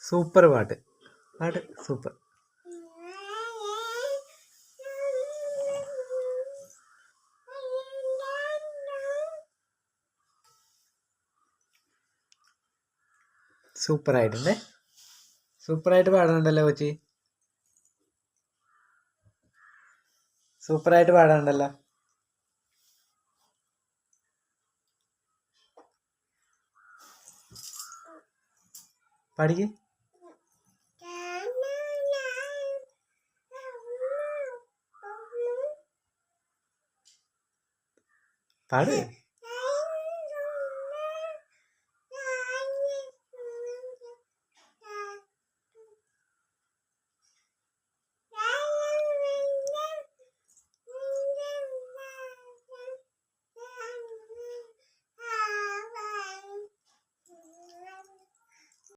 Super പാട്ട്. പാട്ട് super. സൂപ്പറായിട്ടുണ്ടേ. സൂപ്പറായിട്ട് പാടുന്നുണ്ടല്ലോ കൊച്ചി. സൂപ്പറായിട്ട് പാടാനുണ്ടല്ലോ. പാടിക്ക്. പാട്.